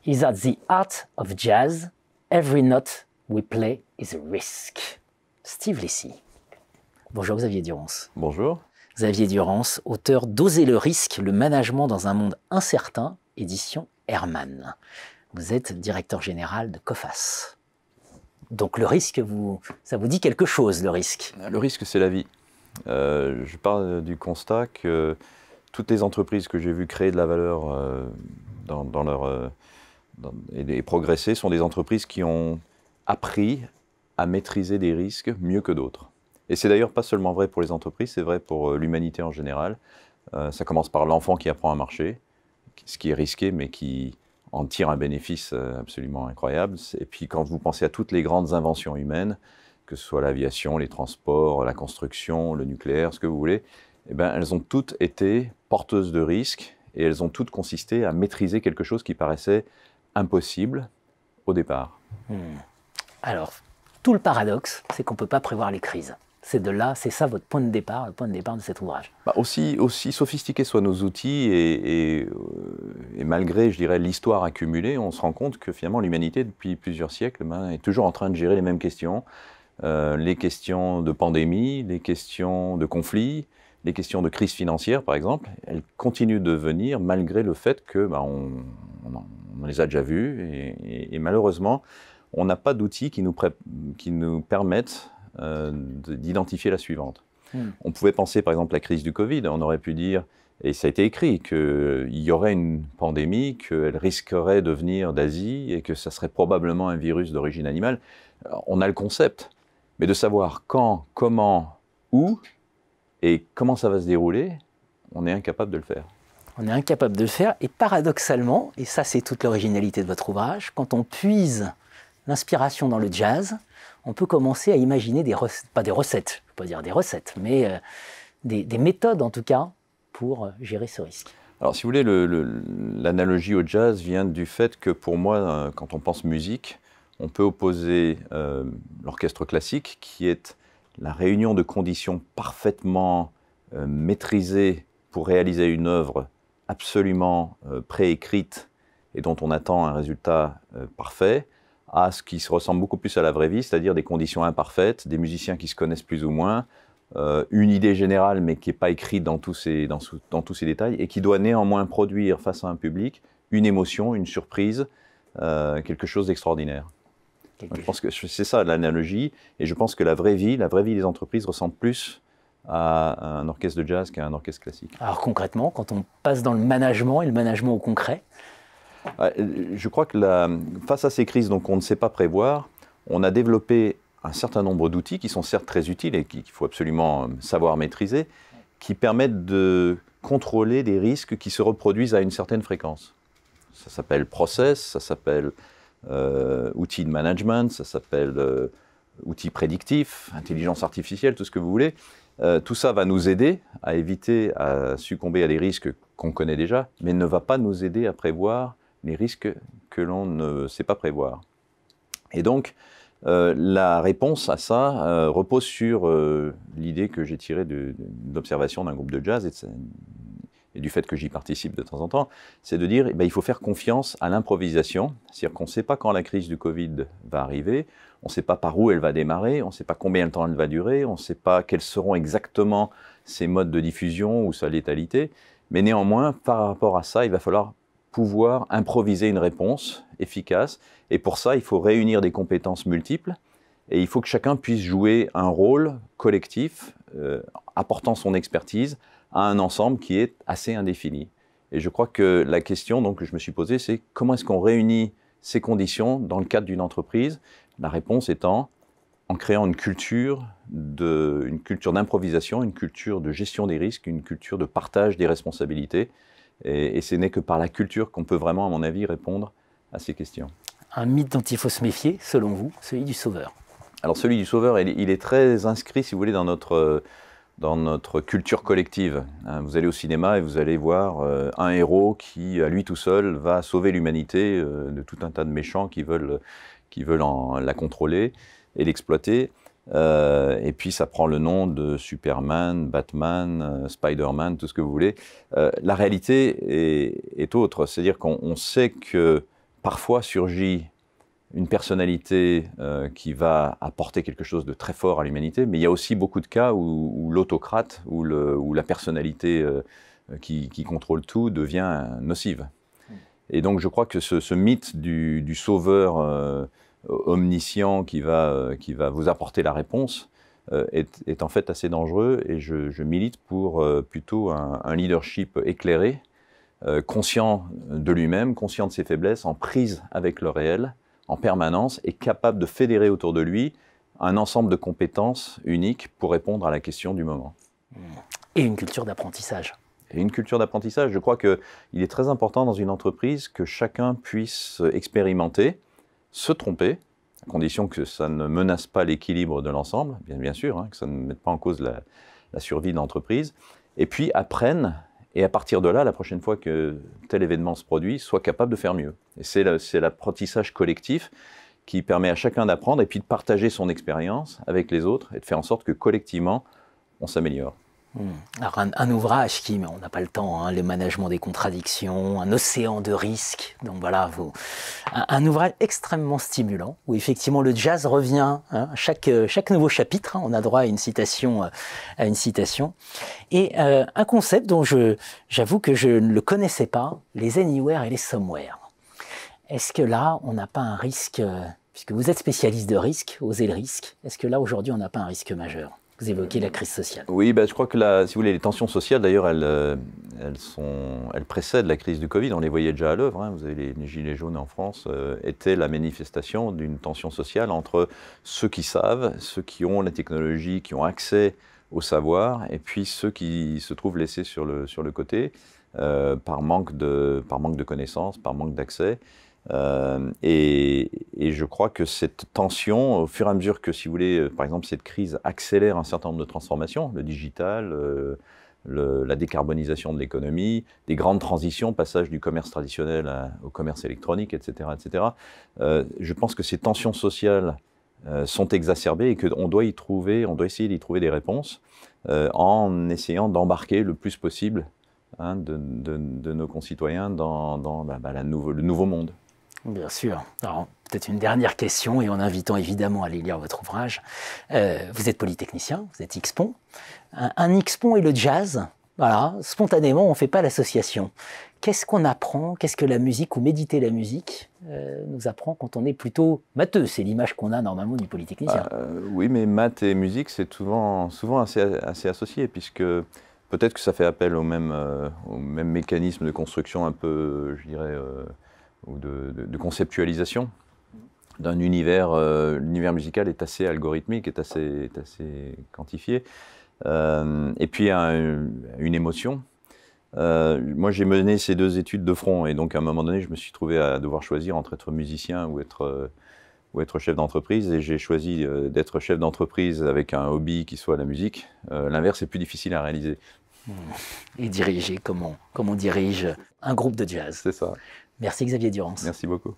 is at the heart of jazz. Every note we play is a risk. Steve Lacy. Bonjour Xavier Durance. Bonjour. Xavier Durance, auteur d'Oser le risque, le management dans un monde incertain, édition Hermann. Vous êtes directeur général de Coface. Donc le risque, ça vous dit quelque chose, le risque? Le risque, c'est la vie. Je pars du constat que toutes les entreprises que j'ai vues créer de la valeur et progresser sont des entreprises qui ont appris à maîtriser des risques mieux que d'autres. Et c'est d'ailleurs pas seulement vrai pour les entreprises, c'est vrai pour l'humanité en général. Ça commence par l'enfant qui apprend à marcher, ce qui est risqué, mais qui en tire un bénéfice absolument incroyable. Et puis quand vous pensez à toutes les grandes inventions humaines, que ce soit l'aviation, les transports, la construction, le nucléaire, ce que vous voulez, eh bien, elles ont toutes été porteuses de risques et elles ont toutes consisté à maîtriser quelque chose qui paraissait impossible au départ. Alors, tout le paradoxe, c'est qu'on ne peut pas prévoir les crises. C'est ça votre point de départ, le point de départ de cet ouvrage. Aussi sophistiqués soient nos outils et malgré, je dirais, l'histoire accumulée, on se rend compte que finalement l'humanité, depuis plusieurs siècles, est toujours en train de gérer les mêmes questions. Les questions de pandémie, les questions de conflits, les questions de crise financière, par exemple, elles continuent de venir malgré le fait que on les a déjà vues et malheureusement, on n'a pas d'outils qui nous permettent d'identifier la suivante. On pouvait penser, par exemple, la crise du Covid, on aurait pu dire, et ça a été écrit, qu'il y aurait une pandémie, qu'elle risquerait de venir d'Asie et que ça serait probablement un virus d'origine animale. On a le concept, mais de savoir quand, comment, où et comment ça va se dérouler, on est incapable de le faire. On est incapable de le faire, et paradoxalement, et ça c'est toute l'originalité de votre ouvrage, quand on puise l'inspiration dans le jazz, on peut commencer à imaginer pas des recettes, je ne veux pas dire des recettes, mais des méthodes en tout cas pour gérer ce risque. Alors si vous voulez, l'analogie au jazz vient du fait que pour moi, quand on pense musique, on peut opposer l'orchestre classique, qui est la réunion de conditions parfaitement maîtrisées pour réaliser une œuvre absolument préécrite et dont on attend un résultat parfait, à ce qui se ressemble beaucoup plus à la vraie vie, c'est-à-dire des conditions imparfaites, des musiciens qui se connaissent plus ou moins, une idée générale mais qui n'est pas écrite dans tous ces détails et qui doit néanmoins produire face à un public une émotion, une surprise, quelque chose d'extraordinaire. Je pense que c'est ça l'analogie, et je pense que la vraie vie des entreprises ressemble plus à un orchestre de jazz qu'à un orchestre classique. Alors concrètement, quand on passe dans le management et le management au concret, je crois que face à ces crises qu'on ne sait pas prévoir, on a développé un certain nombre d'outils qui sont certes très utiles et qu'il faut absolument savoir maîtriser, qui permettent de contrôler des risques qui se reproduisent à une certaine fréquence. Ça s'appelle process, ça s'appelle outils de management, ça s'appelle outils prédictifs, intelligence artificielle, tout ce que vous voulez. Tout ça va nous aider à éviter à succomber à des risques qu'on connaît déjà, mais ne va pas nous aider à prévoir les risques que l'on ne sait pas prévoir. Et donc, la réponse à ça repose sur l'idée que j'ai tirée de l'observation d'un groupe de jazz et du fait que j'y participe de temps en temps, c'est de dire il faut faire confiance à l'improvisation, c'est-à-dire qu'on ne sait pas quand la crise du Covid va arriver, on ne sait pas par où elle va démarrer, on ne sait pas combien de temps elle va durer, on ne sait pas quels seront exactement ses modes de diffusion ou sa létalité, mais néanmoins, par rapport à ça, il va falloir pouvoir improviser une réponse efficace, et pour ça, il faut réunir des compétences multiples, et il faut que chacun puisse jouer un rôle collectif, apportant son expertise à un ensemble qui est assez indéfini. Et je crois que la question que je me suis posée, c'est comment est-ce qu'on réunit ces conditions dans le cadre d'une entreprise? La réponse étant en créant une culture d'improvisation, une culture de gestion des risques, une culture de partage des responsabilités. Et ce n'est que par la culture qu'on peut vraiment, à mon avis, répondre à ces questions. Un mythe dont il faut se méfier, selon vous, celui du sauveur. Alors celui du sauveur, il est très inscrit, si vous voulez, dans notre culture collective. Vous allez au cinéma et vous allez voir un héros qui, à lui tout seul, va sauver l'humanité de tout un tas de méchants qui veulent la contrôler et l'exploiter. Et puis ça prend le nom de Superman, Batman, Spider-Man, tout ce que vous voulez. La réalité est autre, c'est-à-dire qu'on sait que parfois surgit une personnalité qui va apporter quelque chose de très fort à l'humanité, mais il y a aussi beaucoup de cas où l'autocrate, où la personnalité qui contrôle tout devient nocive. Et donc je crois que ce mythe du sauveur omniscient qui va vous apporter la réponse est en fait assez dangereux, et je milite pour plutôt un leadership éclairé, conscient de lui-même, conscient de ses faiblesses, en prise avec le réel, en permanence, et capable de fédérer autour de lui un ensemble de compétences uniques pour répondre à la question du moment. Et une culture d'apprentissage. Et une culture d'apprentissage. Je crois qu'il est très important dans une entreprise que chacun puisse expérimenter, se tromper, à condition que ça ne menace pas l'équilibre de l'ensemble, bien sûr, hein, que ça ne mette pas en cause la survie de l'entreprise, et puis apprenne. Et à partir de là, la prochaine fois que tel événement se produit, soit capable de faire mieux. Et c'est l'apprentissage collectif qui permet à chacun d'apprendre et puis de partager son expérience avec les autres et de faire en sorte que collectivement, on s'améliore. Alors un ouvrage qui, mais on n'a pas le temps, hein, le management des contradictions, un océan de risques, donc voilà, un ouvrage extrêmement stimulant, où effectivement le jazz revient, hein, chaque nouveau chapitre, hein, on a droit à une citation, et un concept dont j'avoue que je ne le connaissais pas, les anywhere et les somewhere. Est-ce que là, on n'a pas un risque, puisque vous êtes spécialiste de risque, osez le risque, est-ce que là aujourd'hui on n'a pas un risque majeur ? Vous évoquez la crise sociale. Oui, je crois que si vous voulez, les tensions sociales, d'ailleurs, elles précèdent la crise du Covid. On les voyait déjà à l'œuvre. Hein. Vous avez les Gilets jaunes en France, étaient la manifestation d'une tension sociale entre ceux qui savent, ceux qui ont la technologie, qui ont accès au savoir, et puis ceux qui se trouvent laissés sur le côté par manque de connaissances, par manque d'accès. Et je crois que cette tension, au fur et à mesure que, si vous voulez, par exemple, cette crise accélère un certain nombre de transformations, le digital, la décarbonisation de l'économie, des grandes transitions, passage du commerce traditionnel au commerce électronique, etc., etc. Je pense que ces tensions sociales sont exacerbées et qu'on doit essayer d'y trouver des réponses en essayant d'embarquer le plus possible de nos concitoyens dans le nouveau monde. Bien sûr. Alors, peut-être une dernière question, et en invitant évidemment à aller lire votre ouvrage. Vous êtes polytechnicien, vous êtes X-Pont. Un X-Pont et le jazz, voilà, spontanément, on ne fait pas l'association. Qu'est-ce qu'on apprend? Qu'est-ce que la musique, ou méditer la musique, nous apprend quand on est plutôt matheux? C'est l'image qu'on a normalement du polytechnicien. Oui, mais maths et musique, c'est souvent assez associé, puisque peut-être que ça fait appel au même mécanisme de construction un peu, je dirais, ou de conceptualisation d'un univers. L'univers musical est assez algorithmique, est assez quantifié. Et puis une émotion. Moi, j'ai mené ces deux études de front, et donc à un moment donné, je me suis trouvé à devoir choisir entre être musicien ou être chef d'entreprise, et j'ai choisi d'être chef d'entreprise avec un hobby qui soit la musique. L'inverse est plus difficile à réaliser. Et diriger comme on dirige un groupe de jazz. C'est ça. Merci Xavier Durance. Merci beaucoup.